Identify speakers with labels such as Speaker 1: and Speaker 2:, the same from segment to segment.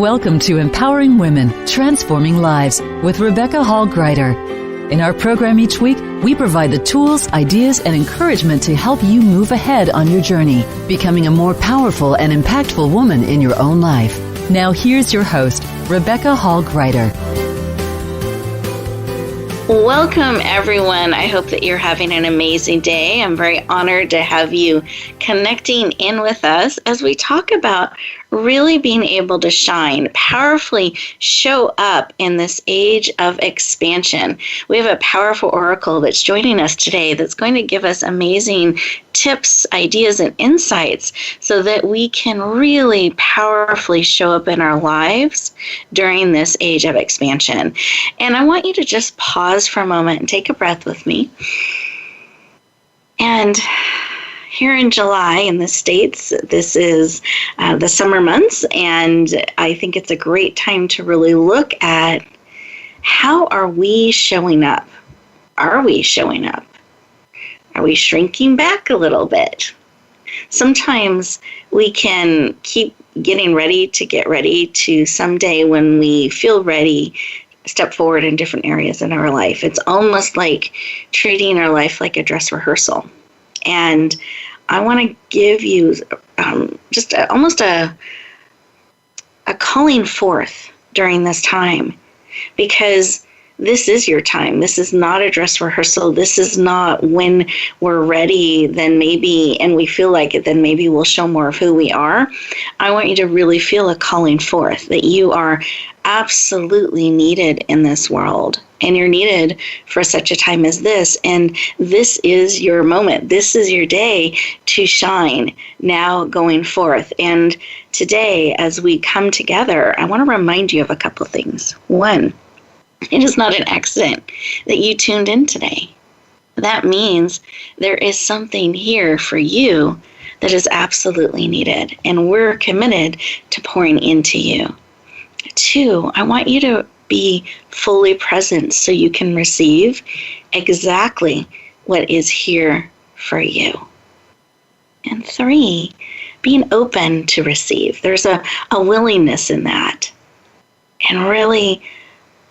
Speaker 1: Welcome to Empowering Women, Transforming Lives with Rebecca Hall Gruyter. In our program each week, we provide the tools, ideas, and encouragement to help you move ahead on your journey, becoming a more powerful and impactful woman in your own life. Now here's your host, Rebecca Hall Gruyter.
Speaker 2: Welcome, everyone. I hope that you're having an amazing day. I'm very honored to have you connecting in with us as we talk about really being able to shine, powerfully show up in this age of expansion. We have a powerful oracle that's joining us today that's going to give us amazing tips, ideas, and insights so that we can really powerfully show up in our lives during this age of expansion. And I want you to just pause for a moment and take a breath with me. And here in July in the States, this is the summer months, and I think it's a great time to really look at how are we showing up? Are we showing up? Are we shrinking back a little bit? Sometimes we can keep getting ready to someday when we feel ready, step forward in different areas in our life. It's almost like treating our life like a dress rehearsal. And I want to give you almost a calling forth during this time, because this is your time. This is not a dress rehearsal. This is not when we're ready, then maybe, and we feel like it, then maybe we'll show more of who we are. I want you to really feel a calling forth that you are absolutely needed in this world. And you're needed for such a time as this. And this is your moment. This is your day to shine now going forth. And today, as we come together, I want to remind you of a couple of things. One, it is not an accident that you tuned in today. That means there is something here for you that is absolutely needed. And we're committed to pouring into you. Two, I want you to be fully present so you can receive exactly what is here for you. And three, being open to receive. There's a willingness in that. And really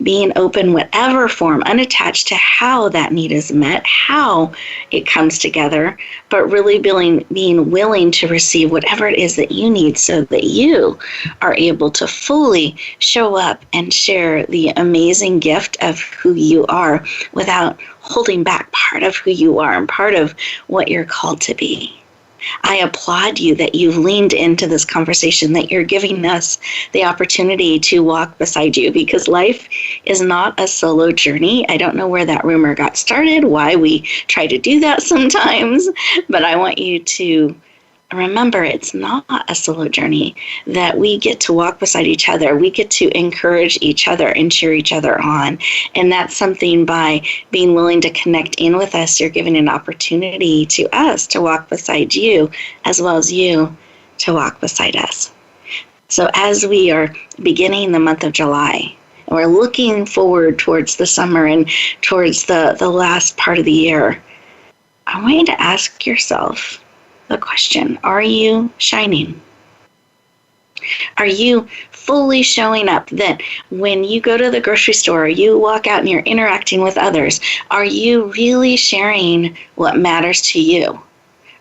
Speaker 2: being open, whatever form, unattached to how that need is met, how it comes together, but really being willing to receive whatever it is that you need so that you are able to fully show up and share the amazing gift of who you are without holding back part of who you are and part of what you're called to be. I applaud you that you've leaned into this conversation, that you're giving us the opportunity to walk beside you, because life is not a solo journey. I don't know where that rumor got started, why we try to do that sometimes, but I want you to remember it's not a solo journey, that we get to walk beside each other. We get to encourage each other and cheer each other on. And that's something by being willing to connect in with us, you're giving an opportunity to us to walk beside you, as well as you to walk beside us. So as we are beginning the month of July, and we're looking forward towards the summer and towards the last part of the year, I want you to ask yourself the question, are you shining? Are you fully showing up that when you go to the grocery store, you walk out and you're interacting with others, are you really sharing what matters to you?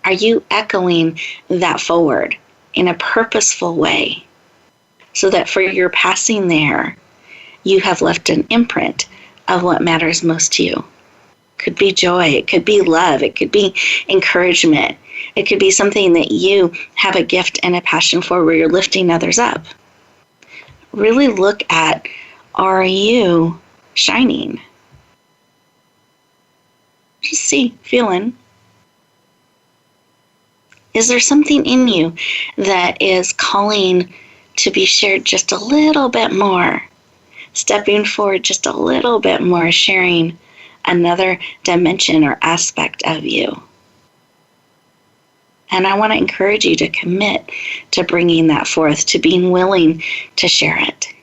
Speaker 2: Are you echoing that forward in a purposeful way so that for your passing there, you have left an imprint of what matters most to you? It could be joy, it could be love, it could be encouragement. It could be something that you have a gift and a passion for where you're lifting others up. Really look at, are you shining? Just see, feeling. Is there something in you that is calling to be shared just a little bit more? Stepping forward just a little bit more, sharing another dimension or aspect of you. And I want to encourage you to commit to bringing that forth, to being willing to share it.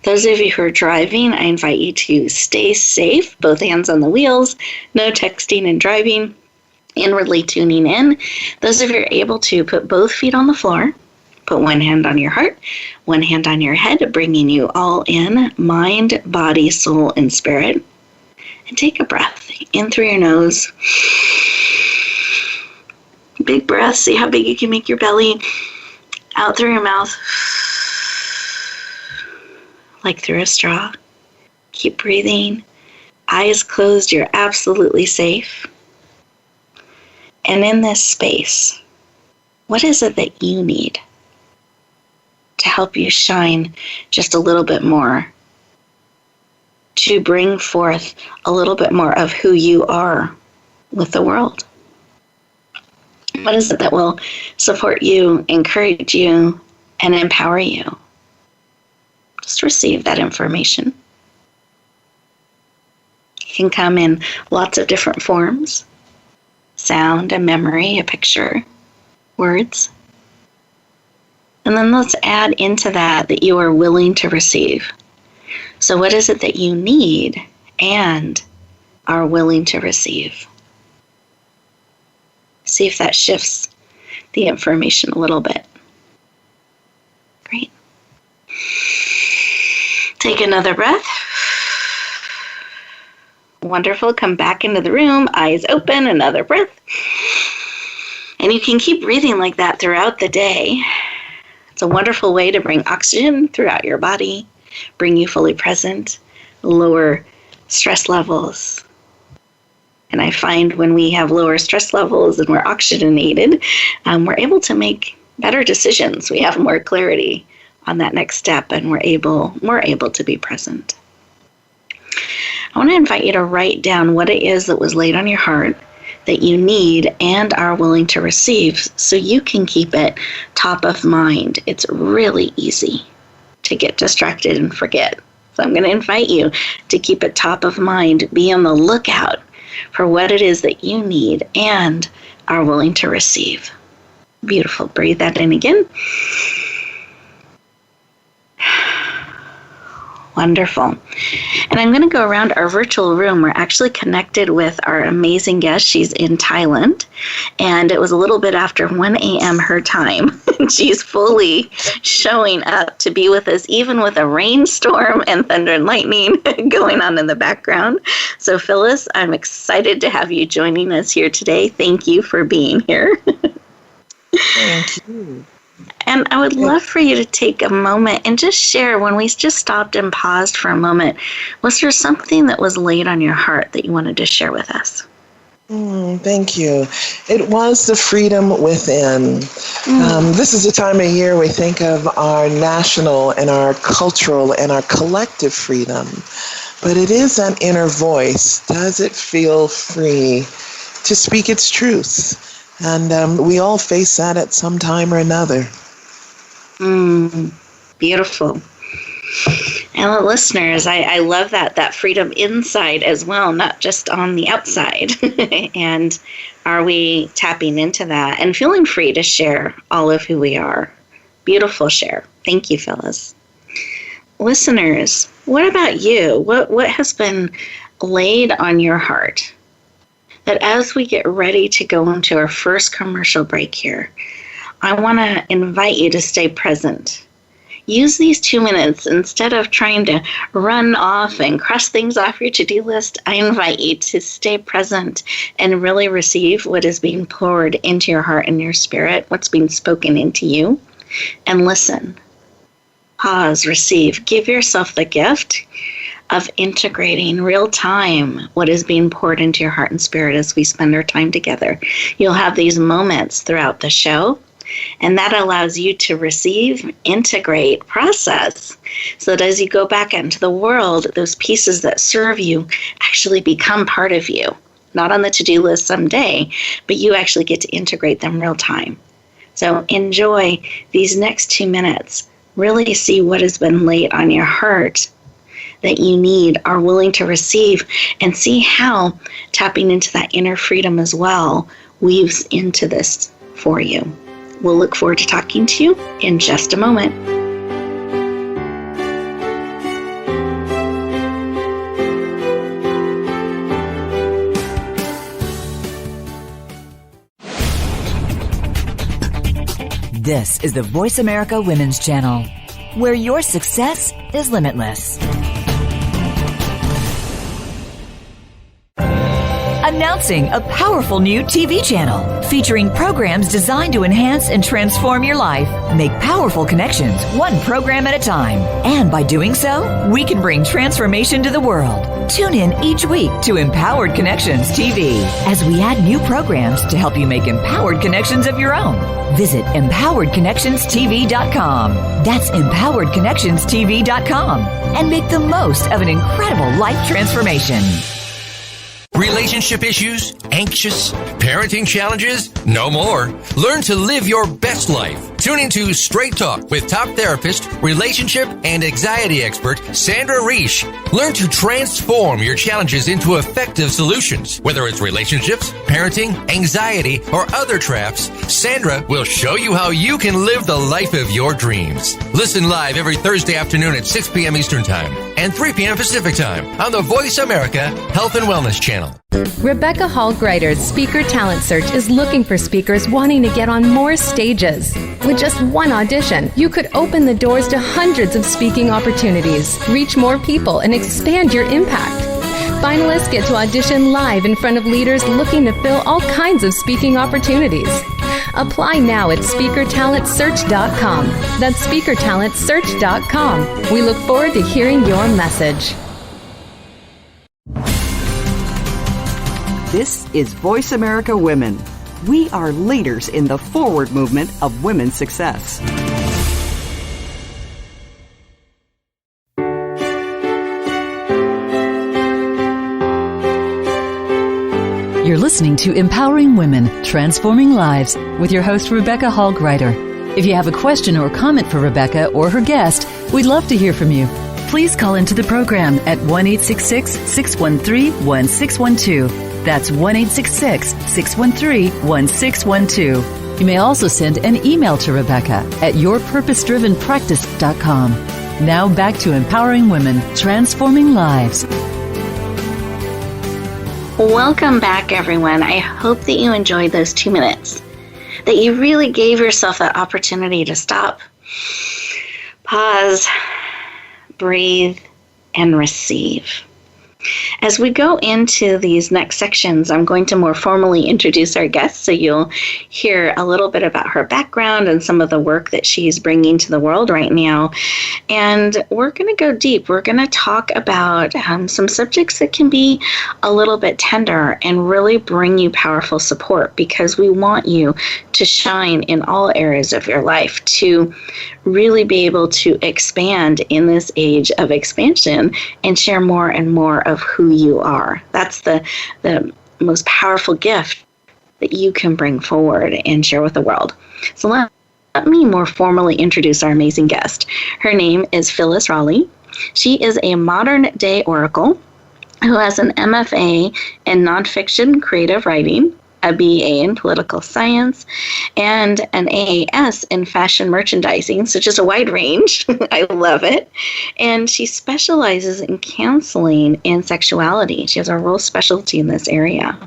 Speaker 2: Those of you who are driving, I invite you to stay safe, both hands on the wheels, no texting and driving, inwardly tuning in. Those of you who are able to put both feet on the floor, Put one hand on your heart, one hand on your head, bringing you all in, mind, body, soul, and spirit. And take a breath in through your nose. Big breath. See how big you can make your belly. Out through your mouth. Like through a straw. Keep breathing. Eyes closed. You're absolutely safe. And in this space, what is it that you need to help you shine just a little bit more? To bring forth a little bit more of who you are with the world? What is it that will support you, encourage you, and empower you? Just receive that information. It can come in lots of different forms. Sound, a memory, a picture, words. And then let's add into that you are willing to receive. So what is it that you need and are willing to receive? See if that shifts the information a little bit. Great. Take another breath. Wonderful. Come back into the room. Eyes open. Another breath. And you can keep breathing like that throughout the day. It's a wonderful way to bring oxygen throughout your body, bring you fully present, lower stress levels. And I find when we have lower stress levels and we're oxygenated, we're able to make better decisions. We have more clarity on that next step, and we're able to be present. I want to invite you to write down what it is that was laid on your heart that you need and are willing to receive so you can keep it top of mind. It's really easy to get distracted and forget. So I'm going to invite you to keep it top of mind. Be on the lookout for what it is that you need and are willing to receive. Beautiful. Breathe that in again. Wonderful. And I'm going to go around our virtual room. We're actually connected with our amazing guest. She's in Thailand, and it was a little bit after 1 a.m. her time. She's fully showing up to be with us, even with a rainstorm and thunder and lightning going on in the background. So Phyllis, I'm excited to have you joining us here today. Thank you for being here.
Speaker 3: Thank you.
Speaker 2: And I would love for you to take a moment and just share, when we just stopped and paused for a moment, was there something that was laid on your heart that you wanted to share with us?
Speaker 3: Thank you. It was the freedom within. This is a time of year we think of our national and our cultural and our collective freedom. But it is that inner voice. Does it feel free to speak its truth? And we all face that at some time or another.
Speaker 2: Beautiful. And the listeners, I love that freedom inside as well, not just on the outside. And are we tapping into that and feeling free to share all of who we are? Beautiful share. Thank you, Phyllis. Listeners, what about you? What has been laid on your heart? That as we get ready to go into our first commercial break here, I want to invite you to stay present. Use these 2 minutes instead of trying to run off and cross things off your to-do list. I invite you to stay present and really receive what is being poured into your heart and your spirit, what's being spoken into you, and listen. Pause, receive, give yourself the gift of integrating real time what is being poured into your heart and spirit as we spend our time together. You'll have these moments throughout the show, and that allows you to receive, integrate, process, so that as you go back out into the world, those pieces that serve you actually become part of you. Not on the to-do list someday, but you actually get to integrate them real time. So enjoy these next 2 minutes. Really see what has been laid on your heart that you need, are willing to receive, and see how tapping into that inner freedom as well weaves into this for you. We'll look forward to talking to you in just a moment.
Speaker 4: This is the Voice America Women's Channel, where your success is limitless. Announcing a powerful new TV channel featuring programs designed to enhance and transform your life. Make powerful connections, one program at a time. And by doing so, we can bring transformation to the world. Tune in each week to Empowered Connections TV as we add new programs to help you make empowered connections of your own. Visit empoweredconnectionstv.com. That's empoweredconnectionstv.com. And make the most of an incredible life transformation.
Speaker 5: Relationship issues? Anxious? Parenting challenges? No more. Learn to live your best life. Tune into Straight Talk with top therapist, relationship, and anxiety expert Sandra Reish. Learn to transform your challenges into effective solutions. Whether it's relationships, parenting, anxiety, or other traps, Sandra will show you how you can live the life of your dreams. Listen live every Thursday afternoon at 6 p.m. Eastern Time and 3 p.m. Pacific Time on the Voice America Health and Wellness Channel.
Speaker 6: Rebecca Hall Gruyter's Speaker Talent Search is looking for speakers wanting to get on more stages. With just one audition, you could open the doors to hundreds of speaking opportunities, reach more people, and expand your impact. Finalists get to audition live in front of leaders looking to fill all kinds of speaking opportunities. Apply now at speakertalentsearch.com. That's speakertalentsearch.com. We look forward to hearing your message.
Speaker 7: This is Voice America Women. We are leaders in the forward movement of women's success.
Speaker 1: You're listening to Empowering Women, Transforming Lives with your host, Rebecca Hall Gruyter. If you have a question or comment for Rebecca or her guest, we'd love to hear from you. Please call into the program at 1-866-613-1612. That's 1-866-613-1612. You may also send an email to Rebecca at yourpurposedrivenpractice.com. Now back to Empowering Women, Transforming Lives.
Speaker 2: Welcome back, everyone. I hope that you enjoyed those 2 minutes, that you really gave yourself that opportunity to stop, pause, breathe, and receive. As we go into these next sections, I'm going to more formally introduce our guest, so you'll hear a little bit about her background and some of the work that she's bringing to the world right now. And we're going to go deep. We're going to talk about some subjects that can be a little bit tender and really bring you powerful support, because we want you to shine in all areas of your life, to really be able to expand in this age of expansion and share more and more of who you are. That's the most powerful gift that you can bring forward and share with the world. So let me more formally introduce our amazing guest. Her name is Phyllis Rawley. She is a modern day oracle who has an MFA in nonfiction creative writing, a BA in political science, and an AAS in fashion merchandising, so just a wide range. I love it. And she specializes in counseling and sexuality. She has a real specialty in this area.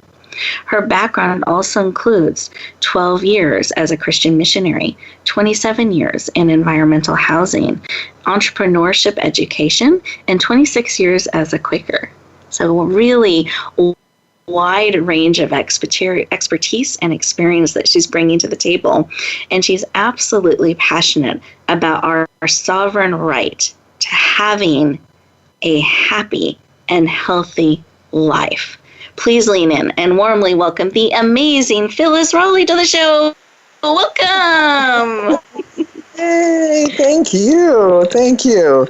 Speaker 2: Her background also includes 12 years as a Christian missionary, 27 years in environmental housing, entrepreneurship education, and 26 years as a Quaker. So really wide range of expertise and experience that she's bringing to the table. And she's absolutely passionate about our sovereign right to having a happy and healthy life. Please lean in and warmly welcome the amazing Phyllis Rawley to the show. Welcome.
Speaker 3: Hey, thank you. Thank you.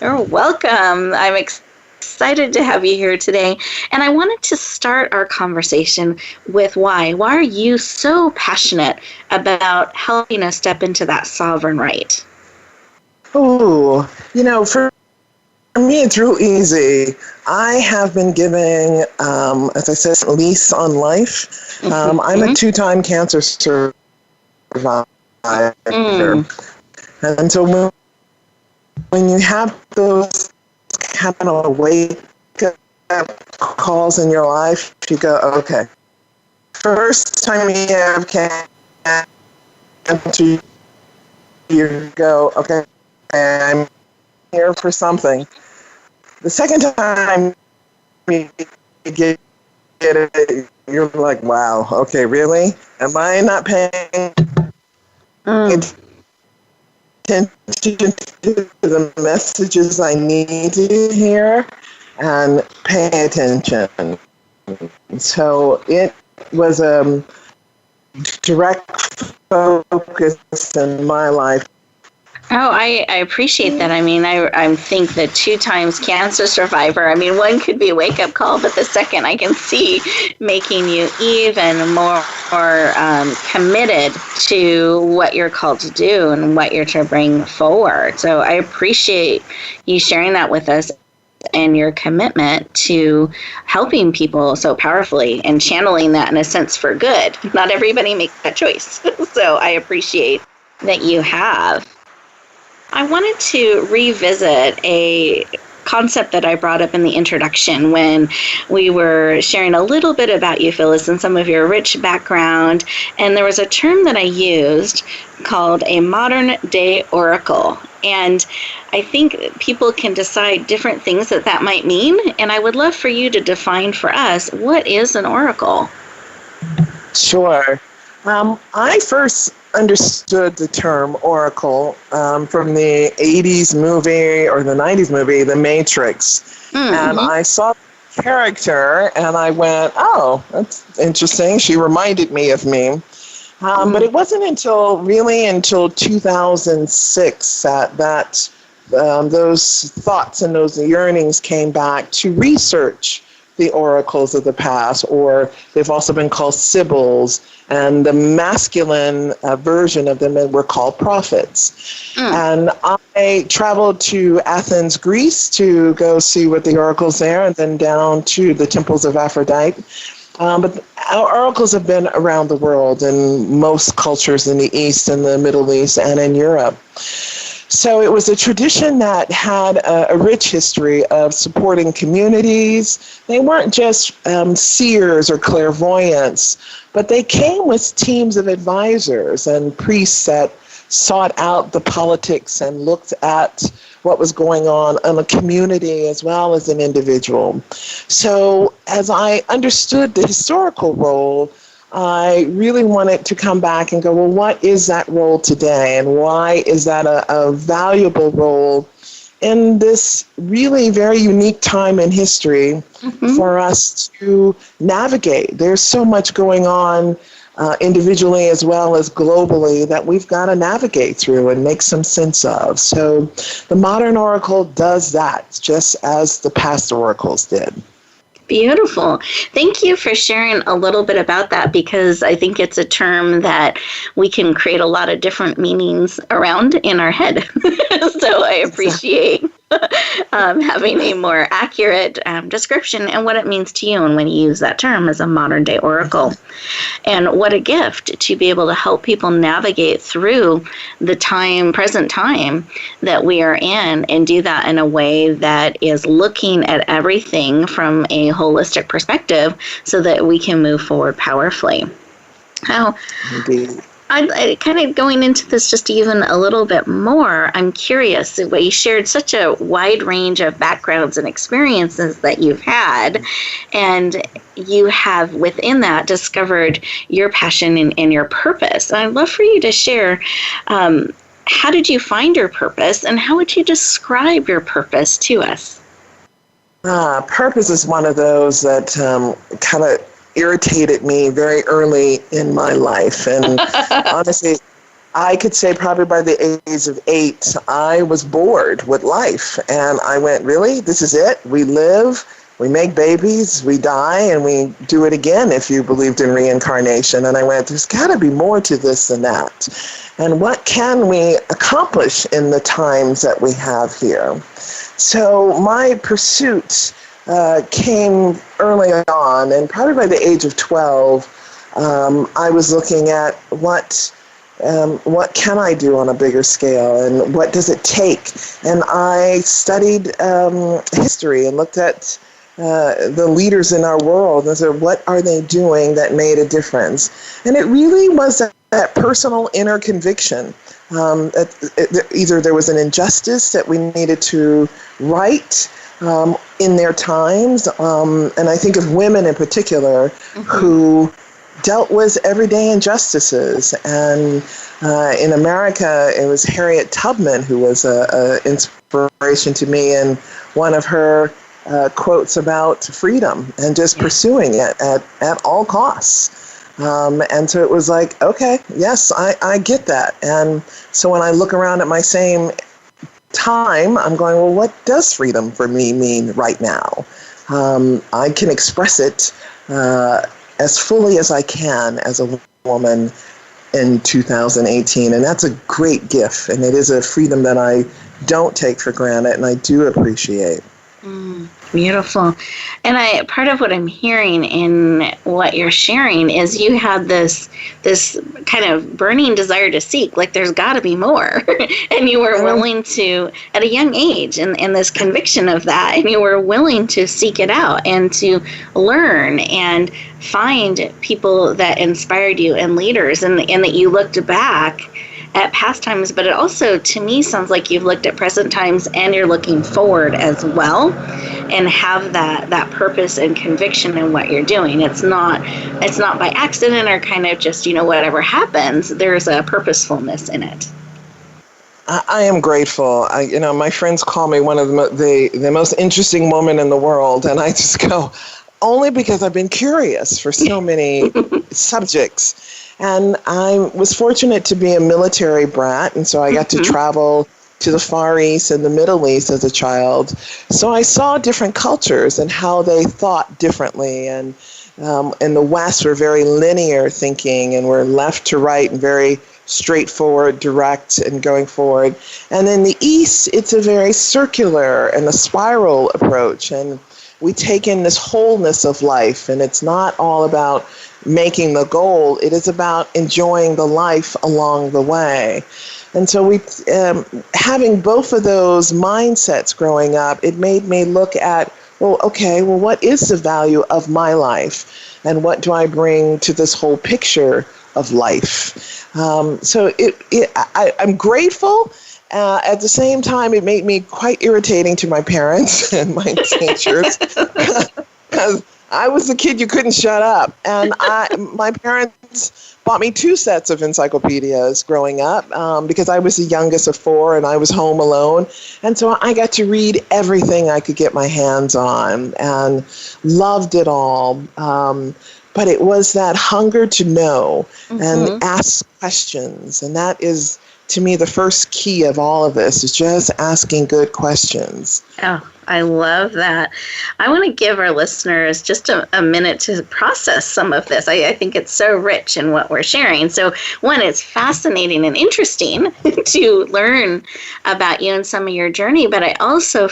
Speaker 2: You're welcome. I'm excited to have you here today. And I wanted to start our conversation with why. Why are you so passionate about helping us step into that sovereign right?
Speaker 3: Oh, for me, it's real easy. I have been giving, as I said, a lease on life. I'm a 2-time cancer survivor. And so when you have those kind of wake-up calls in your life, you go, okay, first time you have cancer, to you go, okay, I'm here for something. The second time you get it, you're like, wow, okay, really? Am I not paying attention to the messages I need to hear and pay attention? So it was a direct focus in my life.
Speaker 2: Oh, I appreciate that. I mean, I think the 2 times cancer survivor, I mean, one could be a wake-up call, but the second I can see making you even more committed to what you're called to do and what you're to bring forward. So I appreciate you sharing that with us and your commitment to helping people so powerfully and channeling that in a sense for good. Not everybody makes that choice. So I appreciate that you have. I wanted to revisit a concept that I brought up in the introduction when we were sharing a little bit about you, Phyllis, and some of your rich background. And there was a term that I used called a modern day oracle. And I think people can decide different things that might mean. And I would love for you to define for us, what is an oracle?
Speaker 3: Sure. I first understood the term oracle from the 80s movie or the 90s movie, The Matrix. Mm-hmm. And I saw the character and I went, oh, that's interesting. She reminded me of me. But it wasn't until 2006 that those thoughts and those yearnings came back to research the oracles of the past, or they've also been called sibyls, and the masculine version of them were called prophets. And I traveled to Athens, Greece to go see what the oracles there, and then down to the temples of Aphrodite. But our oracles have been around the world in most cultures in the East and the Middle East and in Europe. So it was a tradition that had a rich history of supporting communities. They weren't just seers or clairvoyants, but they came with teams of advisors and priests that sought out the politics and looked at what was going on in a community as well as an individual. So as I understood the historical role, I really wanted to come back and go, well, what is that role today? And why is that a valuable role in this really very unique time in history for us to navigate? There's so much going on individually as well as globally that we've got to navigate through and make some sense of. So the modern oracle does that, just as the past oracles did.
Speaker 2: Beautiful. Thank you for sharing a little bit about that, because I think it's a term that we can create a lot of different meanings around in our head. So I appreciate having a more accurate description and what it means to you and when you use that term as a modern day oracle. And what a gift to be able to help people navigate through the present time that we are in, and do that in a way that is looking at everything from a holistic perspective so that we can move forward powerfully. Now, I kind of going into this just even a little bit more, I'm curious, the way you shared such a wide range of backgrounds and experiences that you've had, and you have within that discovered your passion and your purpose. And I'd love for you to share, how did you find your purpose, and how would you describe your purpose to us?
Speaker 3: Purpose is one of those that kind of irritated me very early in my life. And honestly, I could say probably by the age of 8, I was bored with life. And I went, really? This is it? We live, we make babies, we die, and we do it again if you believed in reincarnation. And I went, there's got to be more to this than that. And what can we accomplish in the times that we have here? So my pursuit came early on, and probably by the age of 12, I was looking at what can I do on a bigger scale, and what does it take? And I studied history and looked at the leaders in our world and said, what are they doing that made a difference? And it really was that personal inner conviction. Either there was an injustice that we needed to right in their times, and I think of women in particular who dealt with everyday injustices. And in America, it was Harriet Tubman who was an inspiration to me, and one of her quotes about freedom and just pursuing it at all costs. And so it was like, okay, yes, I get that. And so when I look around at my same time, I'm going, well, what does freedom for me mean right now? I can express it as fully as I can as a woman in 2018. And that's a great gift. And it is a freedom that I don't take for granted and I do appreciate.
Speaker 2: Beautiful. And part of what I'm hearing in what you're sharing is you had this kind of burning desire to seek, like there's got to be more. And you were willing to, at a young age, and this conviction of that, and you were willing to seek it out and to learn and find people that inspired you and leaders, and that you looked back at past times, but it also, to me, sounds like you've looked at present times and you're looking forward as well, and have that purpose and conviction in what you're doing. It's not by accident or kind of just, whatever happens. There's a purposefulness in it.
Speaker 3: I am grateful. My friends call me one of the most interesting woman in the world, and I just go, only because I've been curious for so many subjects. And I was fortunate to be a military brat, and so I got to travel to the Far East and the Middle East as a child. So I saw different cultures and how they thought differently. And in the West, we're very linear thinking, and we're left to right and very straightforward, direct, and going forward. And in the East, it's a very circular and a spiral approach. And we take in this wholeness of life, and it's not all about making the goal. It is about enjoying the life along the way. And so having both of those mindsets growing up, it made me look at, what is the value of my life? And what do I bring to this whole picture of life? So I'm grateful. At the same time, it made me quite irritating to my parents and my teachers because I was the kid you couldn't shut up. And my parents bought me 2 sets of encyclopedias growing up because I was the youngest of 4 and I was home alone. And so I got to read everything I could get my hands on and loved it all. But it was that hunger to know and ask questions. And that is, to me, the first key of all of this is just asking good questions.
Speaker 2: Oh, I love that. I want to give our listeners just a minute to process some of this. I think it's so rich in what we're sharing. So, one, it's fascinating and interesting to learn about you and some of your journey, but I also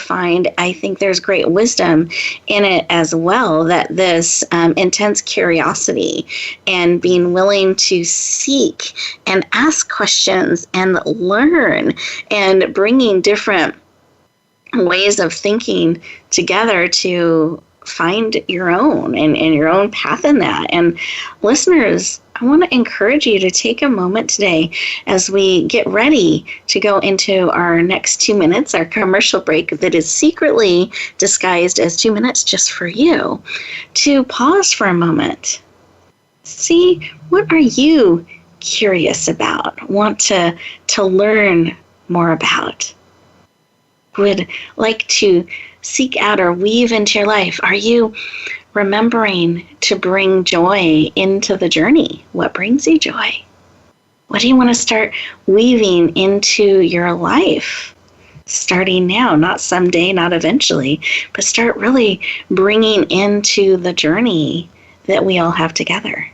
Speaker 2: I think there's great wisdom in it as well, that this intense curiosity and being willing to seek and ask questions and learn and bringing different ways of thinking together to find your own and your own path in that. And listeners, I want to encourage you to take a moment today as we get ready to go into our next 2 minutes, our commercial break that is secretly disguised as 2 minutes just for you, to pause for a moment. See, what are you curious about, want to learn more about, would like to seek out or weave into your life? Are you remembering to bring joy into the journey? What brings you joy? What do you want to start weaving into your life? Starting now, not someday, not eventually, but start really bringing into the journey that we all have together.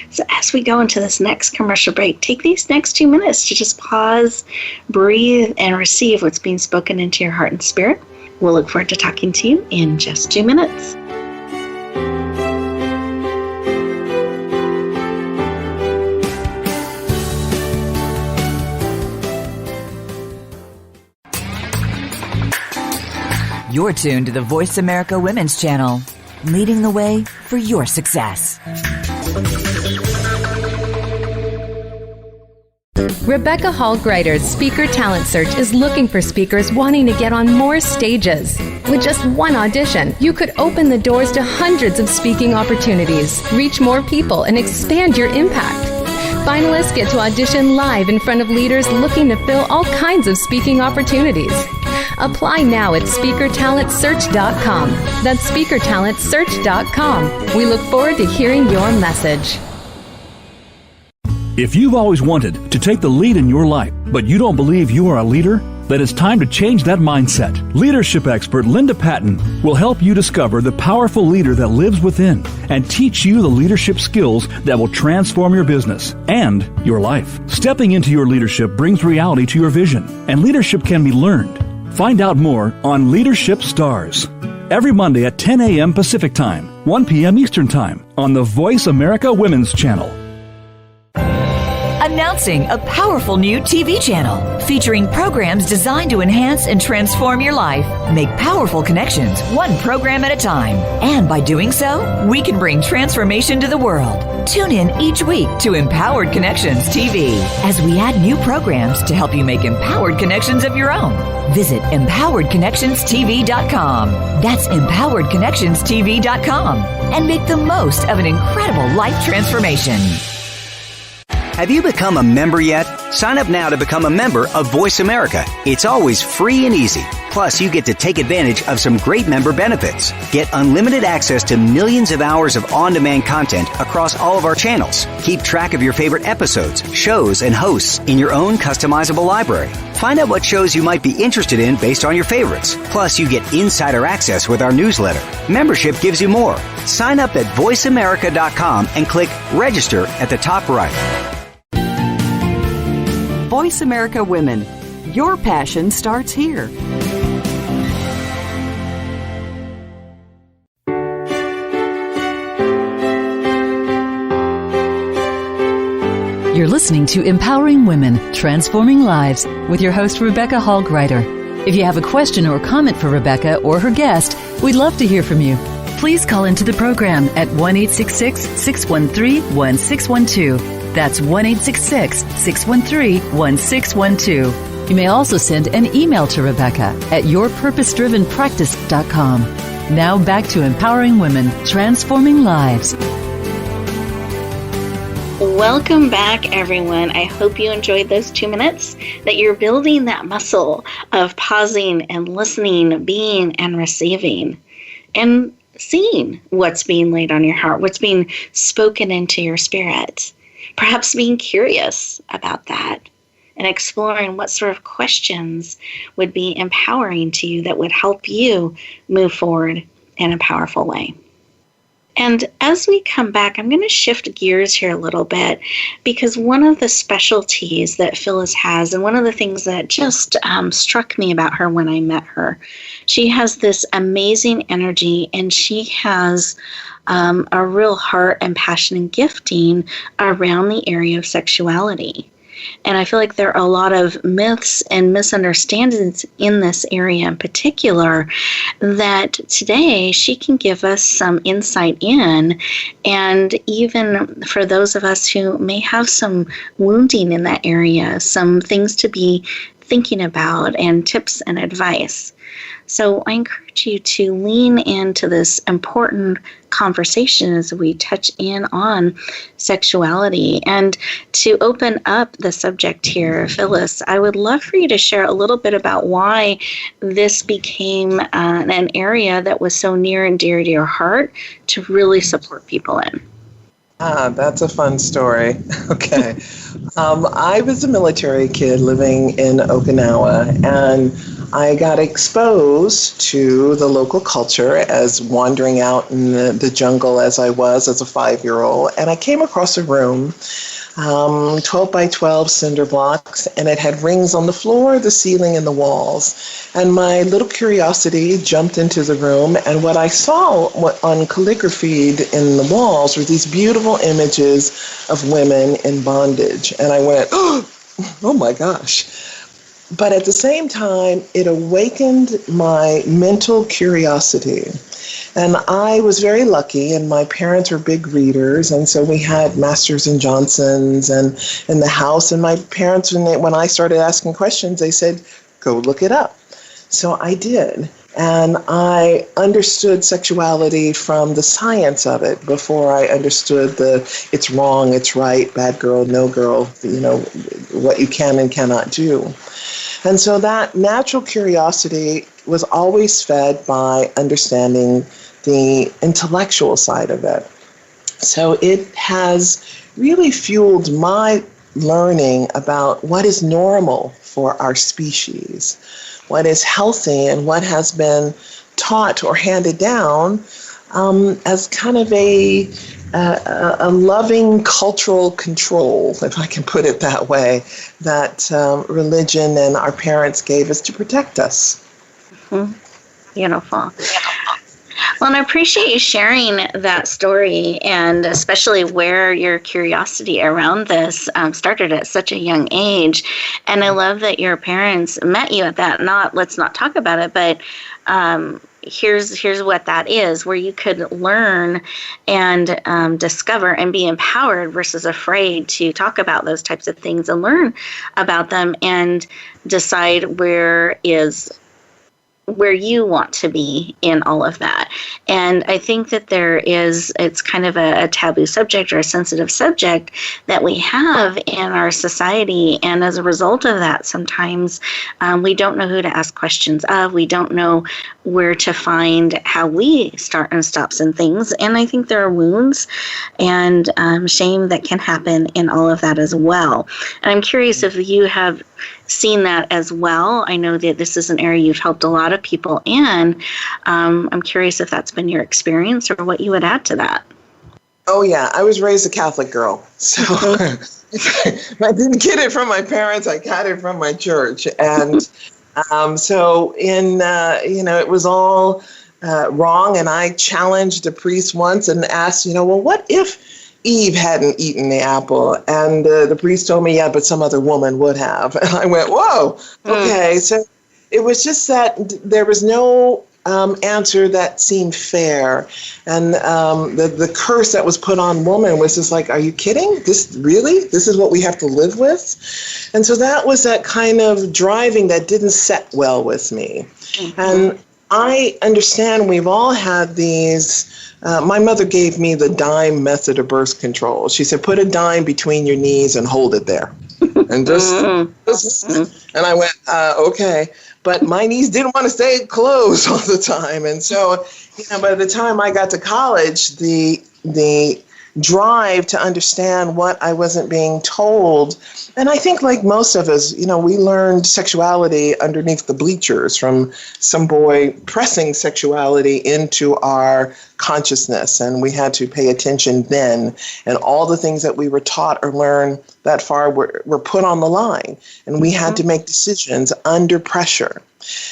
Speaker 2: So as we go into this next commercial break, take these next 2 minutes to just pause, breathe, and receive what's being spoken into your heart and spirit. We'll look forward to talking to you in just 2 minutes.
Speaker 4: You're tuned to the Voice America Women's Channel, leading the way for your success.
Speaker 6: Rebecca Hall Gruyter's Speaker Talent Search is looking for speakers wanting to get on more stages. With just one audition, you could open the doors to hundreds of speaking opportunities, reach more people, and expand your impact. Finalists get to audition live in front of leaders looking to fill all kinds of speaking opportunities. Apply now at speakertalentsearch.com. That's speakertalentsearch.com. We look forward to hearing your message.
Speaker 8: If you've always wanted to take the lead in your life, but you don't believe you are a leader, then it's time to change that mindset. Leadership expert Linda Patton will help you discover the powerful leader that lives within and teach you the leadership skills that will transform your business and your life. Stepping into your leadership brings reality to your vision, and leadership can be learned. Find out more on Leadership Stars. Every Monday at 10 a.m. Pacific Time, 1 p.m. Eastern Time on the Voice America Women's Channel.
Speaker 4: Announcing a powerful new TV channel featuring programs designed to enhance and transform your life. Make powerful connections, one program at a time. And by doing so, we can bring transformation to the world. Tune in each week to Empowered Connections TV as we add new programs to help you make empowered connections of your own. Visit empoweredconnectionstv.com. That's empoweredconnectionstv.com. And make the most of an incredible life transformation.
Speaker 9: Have you become a member yet? Sign up now to become a member of Voice America. It's always free and easy. Plus, you get to take advantage of some great member benefits. Get unlimited access to millions of hours of on-demand content across all of our channels. Keep track of your favorite episodes, shows, and hosts in your own customizable library. Find out what shows you might be interested in based on your favorites. Plus, you get insider access with our newsletter. Membership gives you more. Sign up at voiceamerica.com and click Register at the top right.
Speaker 7: Voice America Women. Your passion starts here.
Speaker 1: You're listening to Empowering Women, Transforming Lives with your host, Rebecca Hall Gruyter. If you have a question or comment for Rebecca or her guest, we'd love to hear from you. Please call into the program at 1-866-613-1612. That's 1-866-613-1612. You may also send an email to Rebecca at yourpurposedrivenpractice.com. Now back to Empowering Women, Transforming Lives.
Speaker 2: Welcome back, everyone. I hope you enjoyed those 2 minutes, that you're building that muscle of pausing and listening, being and receiving, and seeing what's being laid on your heart, what's being spoken into your spirit. Perhaps being curious about that and exploring what sort of questions would be empowering to you that would help you move forward in a powerful way. And as we come back, I'm going to shift gears here a little bit, because one of the specialties that Phyllis has, and one of the things that just struck me about her when I met her, she has this amazing energy, and she has a real heart and passion and gifting around the area of sexuality. And I feel like there are a lot of myths and misunderstandings in this area in particular that today she can give us some insight in. And even for those of us who may have some wounding in that area, some things to be thinking about and tips and advice. So I encourage you to lean into this important conversation as we touch in on sexuality. And to open up the subject here, Phyllis, I would love for you to share a little bit about why this became an area that was so near and dear to your heart to really support people in.
Speaker 3: That's a fun story. Okay. I was a military kid living in Okinawa, and I got exposed to the local culture as wandering out in the jungle as I was as a 5-year-old. And I came across a room, 12 by 12 cinder blocks, and it had rings on the floor, the ceiling, and the walls. And my little curiosity jumped into the room, and what I saw on calligraphy in the walls were these beautiful images of women in bondage. And I went, oh my gosh. But at the same time, it awakened my mental curiosity. And I was very lucky, and my parents were big readers, and so we had Masters and Johnsons and in the house. And my parents, when I started asking questions, they said, go look it up. So I did. And I understood sexuality from the science of it before I understood it's wrong, it's right, bad girl, no girl, what you can and cannot do. And so that natural curiosity was always fed by understanding the intellectual side of it. So it has really fueled my learning about what is normal for our species, what is healthy, and what has been taught or handed down as kind of a loving cultural control, if I can put it that way, that religion and our parents gave us to protect us.
Speaker 2: Mm-hmm. Beautiful. Well, and I appreciate you sharing that story, and especially where your curiosity around this started at such a young age. And I love that your parents met you at that, let's not talk about it, but here's what that is, where you could learn and discover and be empowered versus afraid to talk about those types of things and learn about them and decide where you want to be in all of that. And I think that it's kind of a taboo subject or a sensitive subject that we have in our society. And as a result of that, sometimes we don't know who to ask questions of. We don't know where to find how we start and stop some things. And I think there are wounds and shame that can happen in all of that as well. And I'm curious if you have seen that as well. I know that this is an area you've helped a lot of people in. I'm curious if that's been your experience or what you would add to that.
Speaker 3: Oh, yeah. I was raised a Catholic girl. So I didn't get it from my parents. I got it from my church. And so it was all wrong. And I challenged a priest once and asked, well, what if Eve hadn't eaten the apple? And the priest told me, yeah, but some other woman would have. And I went, whoa, okay. So it was just that there was no answer that seemed fair. And the curse that was put on woman was just like, are you kidding? This is what we have to live with? And so that was that kind of driving that didn't set well with me. Mm-hmm. And I understand we've all had these. My mother gave me the dime method of birth control. She said, put a dime between your knees and hold it there. And and I went, okay. But my knees didn't want to stay closed all the time. And so, by the time I got to college, the drive to understand what I wasn't being told. And I think like most of us, we learned sexuality underneath the bleachers from some boy pressing sexuality into our consciousness. And we had to pay attention then. And all the things that we were taught or learned that far were put on the line. And we had to make decisions under pressure.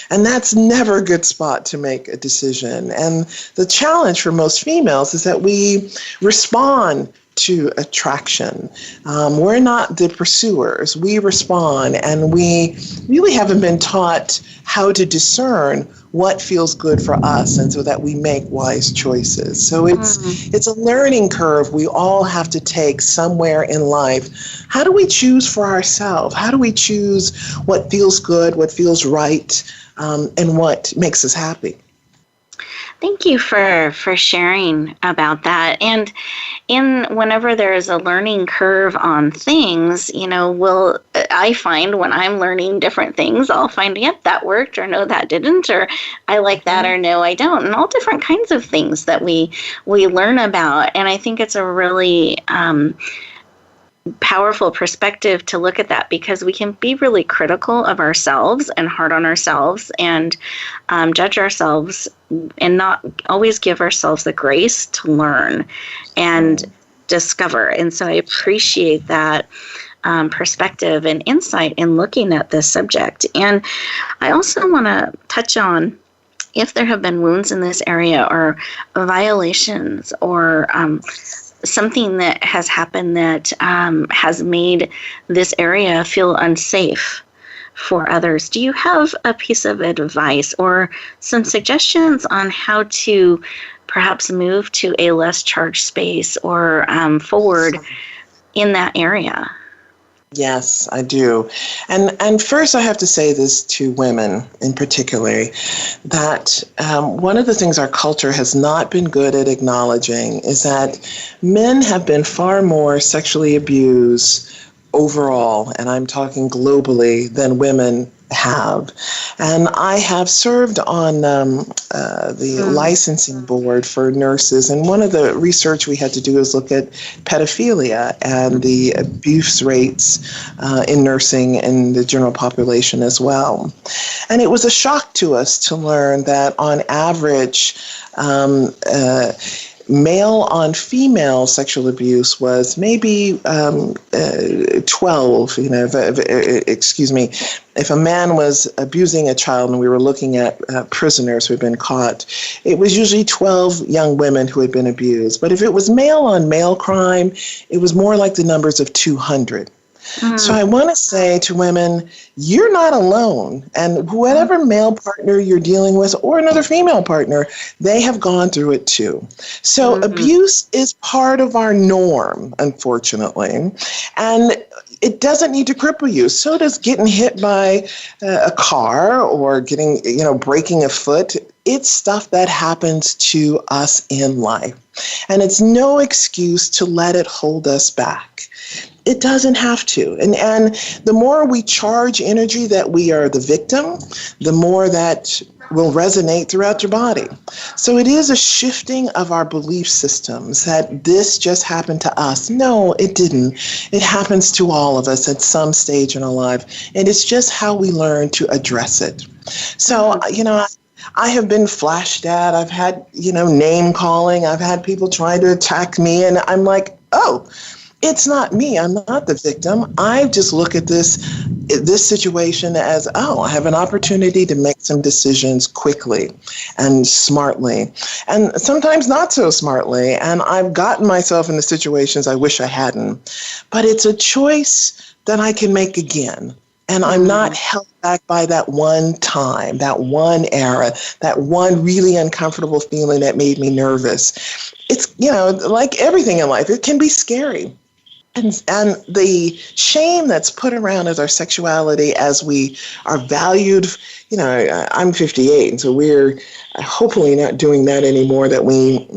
Speaker 3: And that's never a good spot to make a decision. And the challenge for most females is that we respond to attraction. We're not the pursuers. We respond, and we really haven't been taught how to discern what feels good for us, and so that we make wise choices. So it's a learning curve we all have to take somewhere in life. How do we choose for ourselves? How do we choose what feels good, what feels right, and what makes us happy?
Speaker 2: Thank you for sharing about that. And whenever there is a learning curve on things, I find when I'm learning different things, I'll find, yep, that worked, or no, that didn't, or I like that, or no, I don't, and all different kinds of things that we learn about. And I think it's a really powerful perspective to look at that, because we can be really critical of ourselves and hard on ourselves and judge ourselves and not always give ourselves the grace to learn and discover. And so I appreciate that perspective and insight in looking at this subject. And I also want to touch on if there have been wounds in this area or violations or something that has happened that has made this area feel unsafe for others. Do you have a piece of advice or some suggestions on how to perhaps move to a less charged space or forward in that area?
Speaker 3: Yes, I do. And first I have to say this to women in particular, that one of the things our culture has not been good at acknowledging is that men have been far more sexually abused overall, and I'm talking globally, than women have. And I have served on the licensing board for nurses, and one of the research we had to do is look at pedophilia and the abuse rates in nursing and the general population as well. And it was a shock to us to learn that on average, male on female sexual abuse was maybe 12, if a man was abusing a child and we were looking at prisoners who had been caught, it was usually 12 young women who had been abused. But if it was male on male crime, it was more like the numbers of 200. So I want to say to women, you're not alone. And whatever male partner you're dealing with or another female partner, they have gone through it too. So abuse is part of our norm, unfortunately. And it doesn't need to cripple you. So does getting hit by a car or breaking a foot. It's stuff that happens to us in life. And it's no excuse to let it hold us back. It doesn't have to. And the more we charge energy that we are the victim, the more that will resonate throughout your body. So it is a shifting of our belief systems that this just happened to us. No, it didn't. It happens to all of us at some stage in our life. And it's just how we learn to address it. So, I have been flashed at. I've had, name calling. I've had people trying to attack me. And I'm like, oh, it's not me. I'm not the victim. I just look at this situation as, I have an opportunity to make some decisions quickly and smartly, and sometimes not so smartly. And I've gotten myself into situations I wish I hadn't. But it's a choice that I can make again. And I'm not held back by that one time, that one era, that one really uncomfortable feeling that made me nervous. It's, like everything in life, it can be scary. And the shame that's put around as our sexuality as we are valued, I'm 58, and so we're hopefully not doing that anymore, that we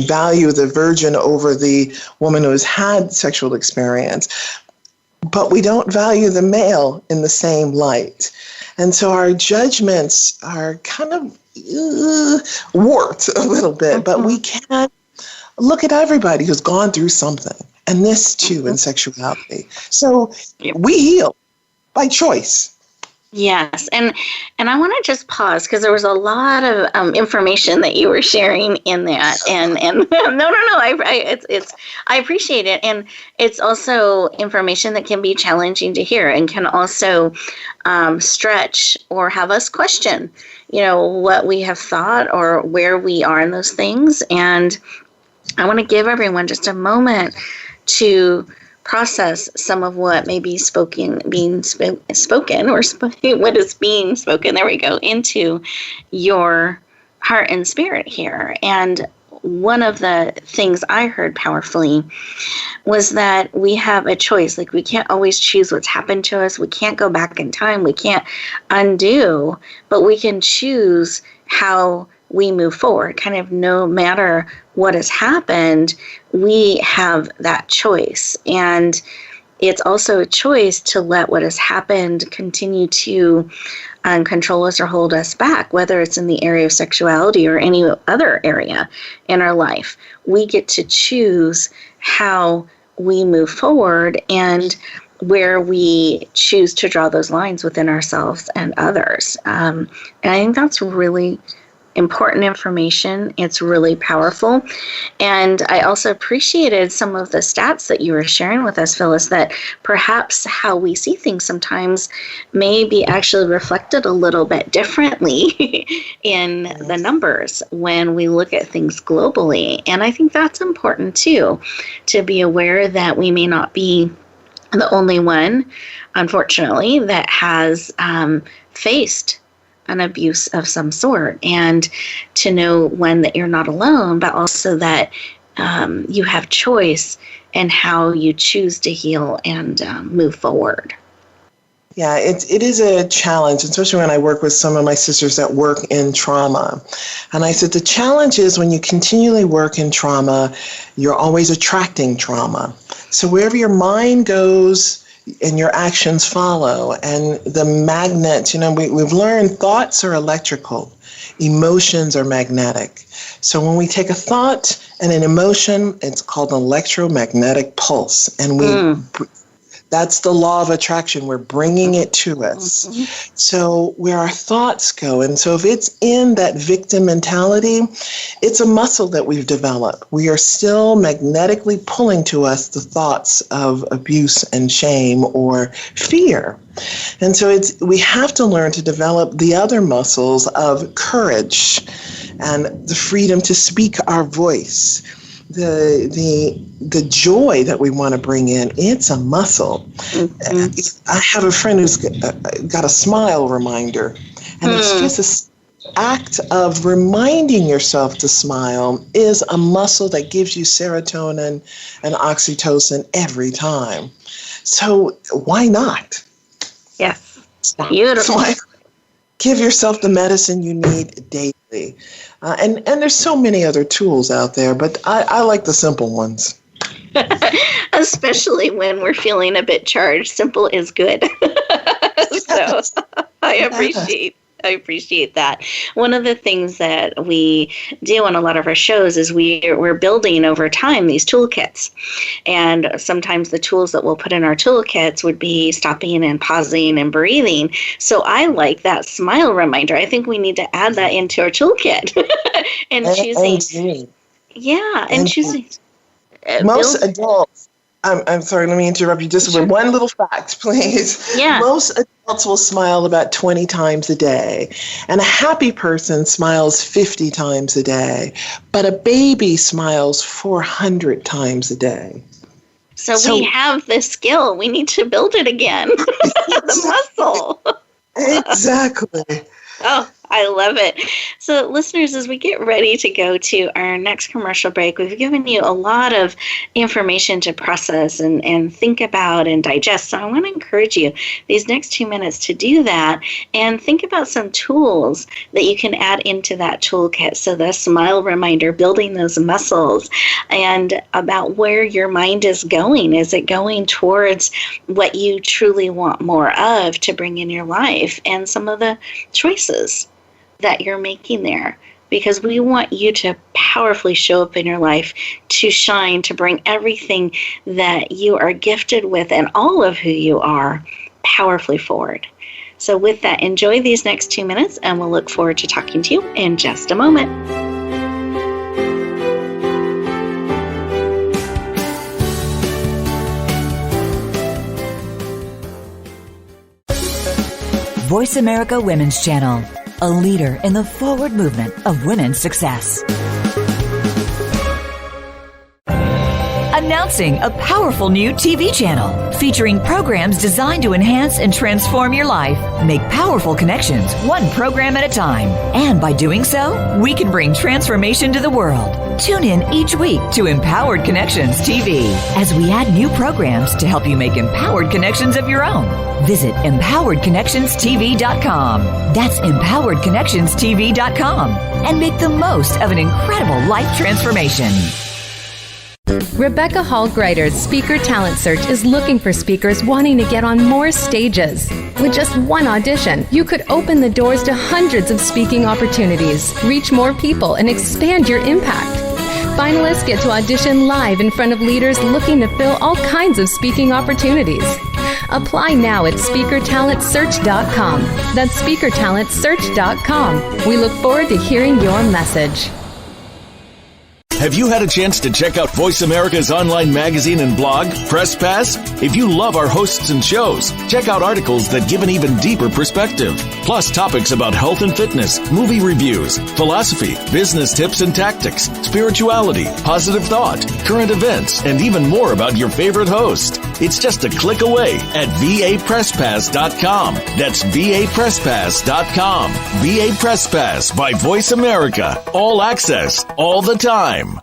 Speaker 3: value the virgin over the woman who has had sexual experience, but we don't value the male in the same light. And so our judgments are kind of warped a little bit, but we can look at everybody who's gone through something. And this, too, in sexuality. So we heal by choice.
Speaker 2: Yes. And I want to just pause because there was a lot of information that you were sharing in that. And no. I appreciate it. And it's also information that can be challenging to hear and can also stretch or have us question, what we have thought or where we are in those things. And I want to give everyone just a moment to process some of what may be what is being spoken, there we go, into your heart and spirit here. And one of the things I heard powerfully was that we have a choice. Like, we can't always choose what's happened to us. We can't go back in time. We can't undo, but we can choose how we move forward. Kind of no matter what has happened, we have that choice. And it's also a choice to let what has happened continue to control us or hold us back, whether it's in the area of sexuality or any other area in our life. We get to choose how we move forward and where we choose to draw those lines within ourselves and others. And I think that's really important information. It's really powerful. And I also appreciated some of the stats that you were sharing with us, Phyllis, that perhaps how we see things sometimes may be actually reflected a little bit differently in the numbers when we look at things globally. And I think that's important too, to be aware that we may not be the only one, unfortunately, that has faced an abuse of some sort, and to know when that you're not alone, but also that you have choice in how you choose to heal and move forward.
Speaker 3: Yeah, it is a challenge, especially when I work with some of my sisters that work in trauma. And I said, the challenge is when you continually work in trauma, you're always attracting trauma. So wherever your mind goes and your actions follow, and the magnets, we've learned thoughts are electrical, emotions are magnetic. So when we take a thought and an emotion, it's called an electromagnetic pulse. And that's the law of attraction. We're bringing it to us. So where our thoughts go, and so if it's in that victim mentality, it's a muscle that we've developed. We are still magnetically pulling to us the thoughts of abuse and shame or fear. And so we have to learn to develop the other muscles of courage and the freedom to speak our voice. The joy that we want to bring in, it's a muscle. I have a friend who's got a smile reminder, and it's just an act of reminding yourself to smile is a muscle that gives you serotonin and oxytocin every time. So why not?
Speaker 2: Yes, beautiful.
Speaker 3: Give yourself the medicine you need daily. And there's so many other tools out there, but I like the simple ones.
Speaker 2: Especially when we're feeling a bit charged. Simple is good. So I appreciate that. One of the things that we do on a lot of our shows is we're building over time these toolkits. And sometimes the tools that we'll put in our toolkits would be stopping and pausing and breathing. So I like that smile reminder. I think we need to add that into our toolkit. and choosing. Choosing.
Speaker 3: Most adults, I'm sorry, let me interrupt you just with one little fact, please.
Speaker 2: Yeah.
Speaker 3: Most adults will smile about 20 times a day, and a happy person smiles 50 times a day, but a baby smiles 400 times a day.
Speaker 2: So we have this skill. We need to build it again. The muscle.
Speaker 3: Exactly.
Speaker 2: Oh, I love it. So listeners, as we get ready to go to our next commercial break, we've given you a lot of information to process and think about and digest. So I want to encourage you these next 2 minutes to do that and think about some tools that you can add into that toolkit. So the smile reminder, building those muscles, and about where your mind is going. Is it going towards what you truly want more of to bring in your life, and some of the choices that you're making there, because we want you to powerfully show up in your life, to shine, to bring everything that you are gifted with and all of who you are powerfully forward. So with that, enjoy these next 2 minutes, and we'll look forward to talking to you in just a moment.
Speaker 4: Voice America Women's Channel, a leader in the forward movement of women's success. Announcing a powerful new TV channel featuring programs designed to enhance and transform your life. Make powerful connections, one program at a time. And by doing so, we can bring transformation to the world. Tune in each week to Empowered Connections TV as we add new programs to help you make empowered connections of your own. Visit empoweredconnectionstv.com. That's empoweredconnectionstv.com, and make the most of an incredible life transformation.
Speaker 6: Rebecca Hall Gruyter's Speaker Talent Search is looking for speakers wanting to get on more stages. With just one audition, you could open the doors to hundreds of speaking opportunities, reach more people, and expand your impact. Finalists get to audition live in front of leaders looking to fill all kinds of speaking opportunities. Apply now at speakertalentsearch.com. That's speakertalentsearch.com. We look forward to hearing your message.
Speaker 10: Have you had a chance to check out Voice America's online magazine and blog, Press Pass? If you love our hosts and shows, check out articles that give an even deeper perspective. Plus topics about health and fitness, movie reviews, philosophy, business tips and tactics, spirituality, positive thought, current events, and even more about your favorite host. It's just a click away at vapresspass.com. That's vapresspass.com. VA Press Pass by Voice America. All access, all the time.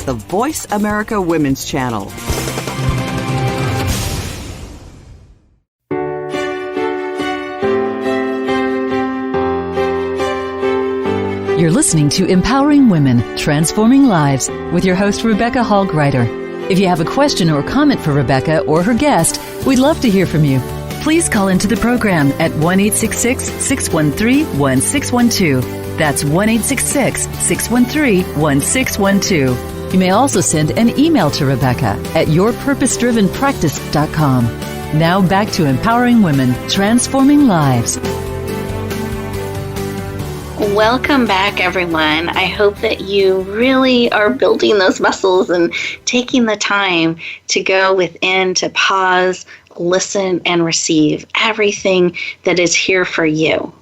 Speaker 7: The Voice America Women's Channel.
Speaker 1: You're listening to Empowering Women, Transforming Lives with your host, Rebecca Hall Gruyter. If you have a question or comment for Rebecca or her guest, we'd love to hear from you. Please call into the program at 1-866-613-1612. That's 1-866-613-1612. You may also send an email to Rebecca at yourpurposedrivenpractice.com. Now back to Empowering Women, Transforming Lives.
Speaker 2: Welcome back, everyone. I hope that you really are building those muscles and taking the time to go within, to pause, listen, and receive everything that is here for you.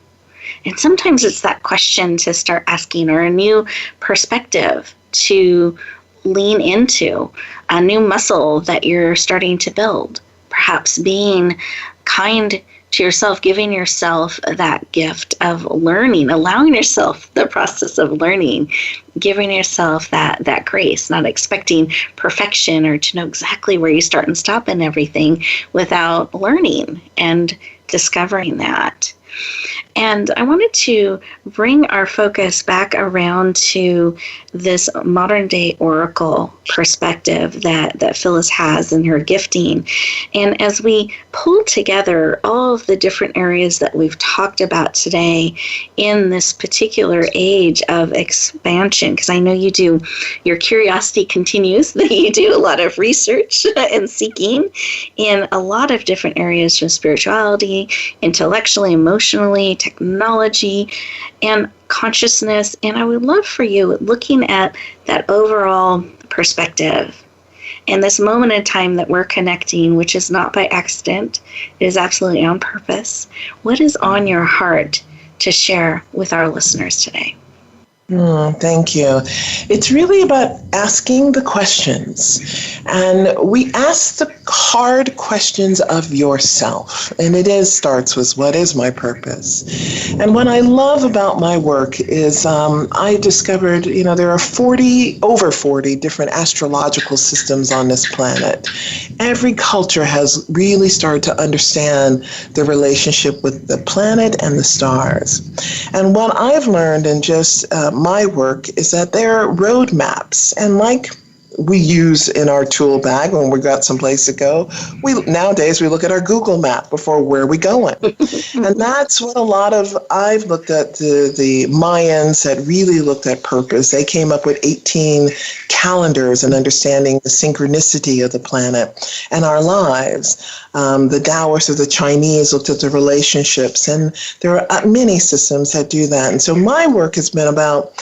Speaker 2: And sometimes it's that question to start asking, or a new perspective to lean into, a new muscle that you're starting to build. Perhaps being kind to yourself, giving yourself that gift of learning, allowing yourself the process of learning, giving yourself that grace, not expecting perfection or to know exactly where you start and stop in everything without learning and discovering that. And I wanted to bring our focus back around to this modern day oracle perspective that Phyllis has in her gifting. And as we pull together all of the different areas that we've talked about today in this particular age of expansion, because I know you do, your curiosity continues, that you do a lot of research and seeking in a lot of different areas, from spirituality, intellectually, emotionally, technology, and consciousness. And I would love for you, looking at that overall perspective and this moment in time that we're connecting, which is not by accident, it is absolutely on purpose. What is on your heart to share with our listeners today?
Speaker 3: Thank you. It's really about asking the questions. And we ask the hard questions of yourself. And it starts with, what is my purpose? And what I love about my work is I discovered, there are over 40 different astrological systems on this planet. Every culture has really started to understand the relationship with the planet and the stars. And what I've learned in just my work is that there are roadmaps, and like we use in our tool bag when we got someplace to go, nowadays we look at our Google map before where are we going. And that's what I've looked at the Mayans that really looked at purpose. They came up with 18 calendars and understanding the synchronicity of the planet and our lives. The Taoists of the Chinese looked at the relationships, and there are many systems that do that. And so my work has been about,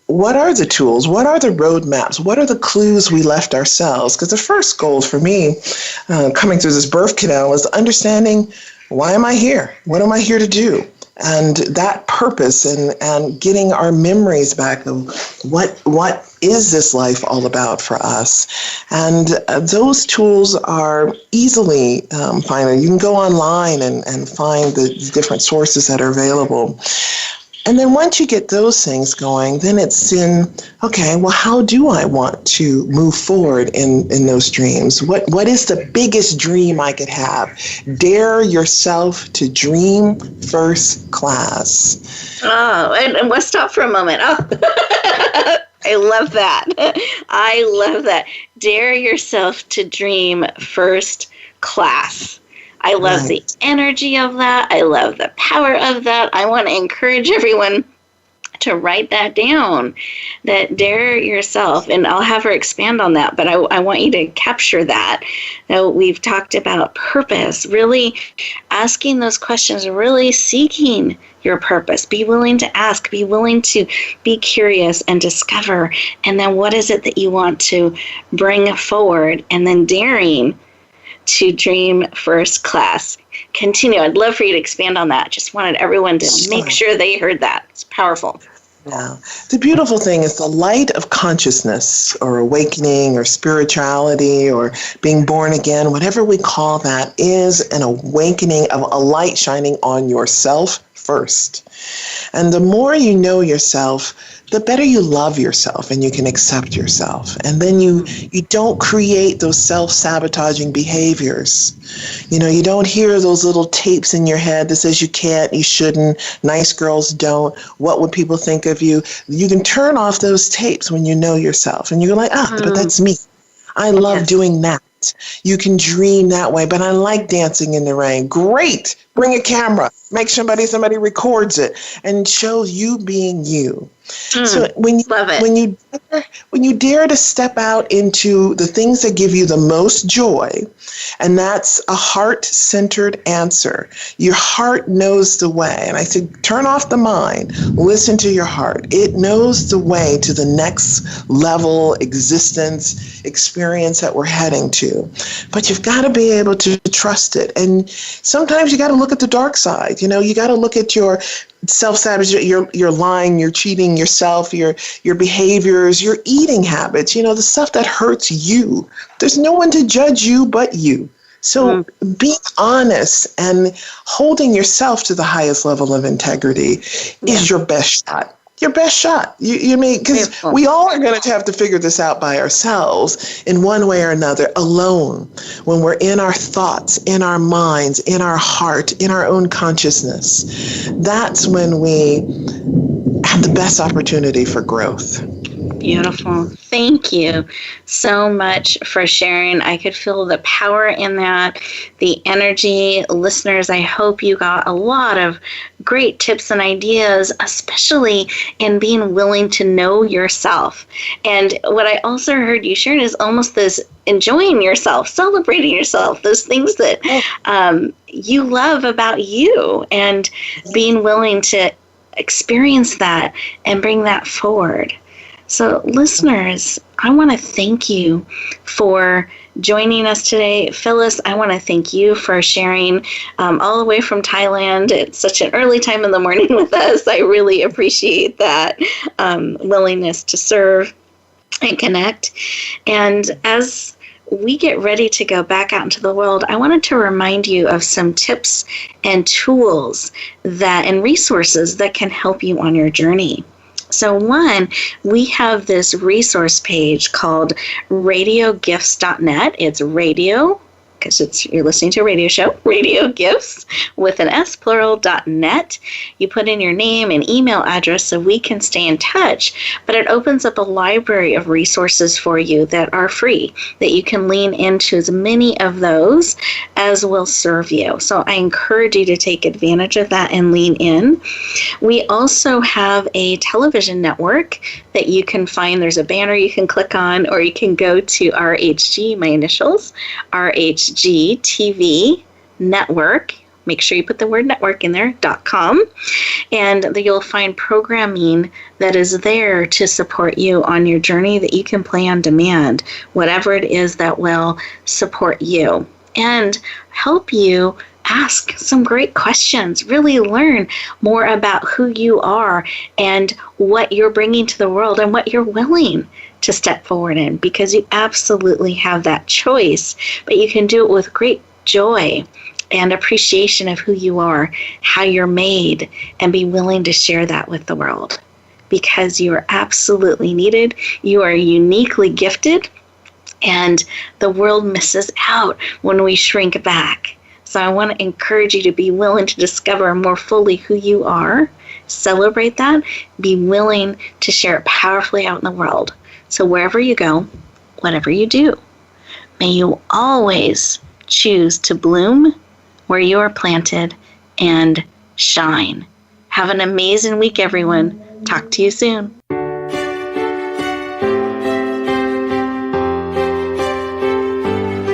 Speaker 3: what are the tools? What are the roadmaps? What are the clues we left ourselves? Because the first goal for me, coming through this birth canal, was understanding, why am I here? What am I here to do? And that purpose and getting our memories back of what is this life all about for us? And those tools are easily findable. You can go online and find the different sources that are available. And then once you get those things going, then it's okay, well, how do I want to move forward in those dreams? What is the biggest dream I could have? Dare yourself to dream first class.
Speaker 2: Oh, and let's stop for a moment. Oh, I love that. I love that. Dare yourself to dream first class. I love the energy of that. I love the power of that. I want to encourage everyone to write that down, that dare yourself. And I'll have her expand on that, but I want you to capture that. Now, we've talked about purpose, really asking those questions, really seeking your purpose. Be willing to ask, be willing to be curious and discover. And then what is it that you want to bring forward? And then daring to dream first class. Continue. I'd love for you to expand on that. Just wanted everyone to make sure they heard that. It's powerful.
Speaker 3: Yeah. The beautiful thing is the light of consciousness or awakening or spirituality or being born again, whatever we call that, is an awakening of a light shining on yourself first. And the more you know yourself, the better you love yourself and you can accept yourself. And then you don't create those self-sabotaging behaviors. You know, you don't hear those little tapes in your head that says you can't, you shouldn't, nice girls don't, what would people think of you? You can turn off those tapes when you know yourself and you're like, but that's me. I love doing that. You can dream that way, but I like dancing in the rain. Great. Bring a camera. Make somebody records it and shows you being you. So when you dare to step out into the things that give you the most joy, and that's a heart-centered answer. Your heart knows the way. And I said, turn off the mind. Listen to your heart. It knows the way to the next level existence experience that we're heading to. But you've got to be able to trust it. And sometimes you got to look at the dark side. You know, you got to look at your self-sabotage, your lying, your cheating yourself, your behaviors, your eating habits, you know, the stuff that hurts you. There's no one to judge you but you. So being honest and holding yourself to the highest level of integrity is your best shot. Your best shot. You mean, because we all are going to have to figure this out by ourselves in one way or another, alone, when we're in our thoughts, in our minds, in our heart, in our own consciousness. That's when we have the best opportunity for growth.
Speaker 2: Beautiful. Thank you so much for sharing. I could feel the power in that, the energy. Listeners, I hope you got a lot of great tips and ideas, especially in being willing to know yourself. And what I also heard you sharing is almost this enjoying yourself, celebrating yourself, those things that you love about you, and being willing to experience that and bring that forward. So listeners, I want to thank you for joining us today. Phyllis, I want to thank you for sharing all the way from Thailand at such an early time in the morning with us. I really appreciate that willingness to serve and connect. And as we get ready to go back out into the world, I wanted to remind you of some tips and tools and resources that can help you on your journey. So one, we have this resource page called radiogifts.net. It's radio, because you're listening to a radio show, Radio Gifts with an S, plural.net. You put in your name and email address so we can stay in touch, but it opens up a library of resources for you that are free, that you can lean into as many of those as will serve you. So I encourage you to take advantage of that and lean in. We also have a television network that you can find. There's a banner you can click on, or you can go to RHG, my initials, RHG TV Network. Make sure you put the word network in there, .com, and you'll find programming that is there to support you on your journey that you can play on demand, whatever it is that will support you and help you ask some great questions, really learn more about who you are and what you're bringing to the world and what you're willing to step forward in, because you absolutely have that choice, but you can do it with great joy and appreciation of who you are, how you're made, and be willing to share that with the world, because you are absolutely needed. You are uniquely gifted, and the world misses out when we shrink back. So I want to encourage you to be willing to discover more fully who you are, celebrate that, be willing to share it powerfully out in the world. So wherever you go, whatever you do, may you always choose to bloom where you are planted and shine. Have an amazing week, everyone. Talk to you soon.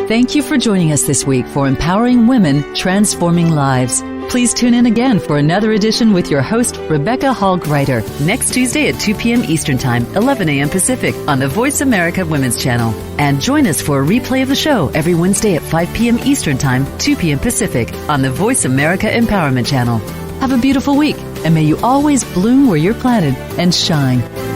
Speaker 1: Thank you for joining us this week for Empowering Women, Transforming Lives. Please tune in again for another edition with your host, Rebecca Hall Gruyter, next Tuesday at 2 p.m. Eastern Time, 11 a.m. Pacific on the Voice America Women's Channel. And join us for a replay of the show every Wednesday at 5 p.m. Eastern Time, 2 p.m. Pacific on the Voice America Empowerment Channel. Have a beautiful week, and may you always bloom where you're planted and shine.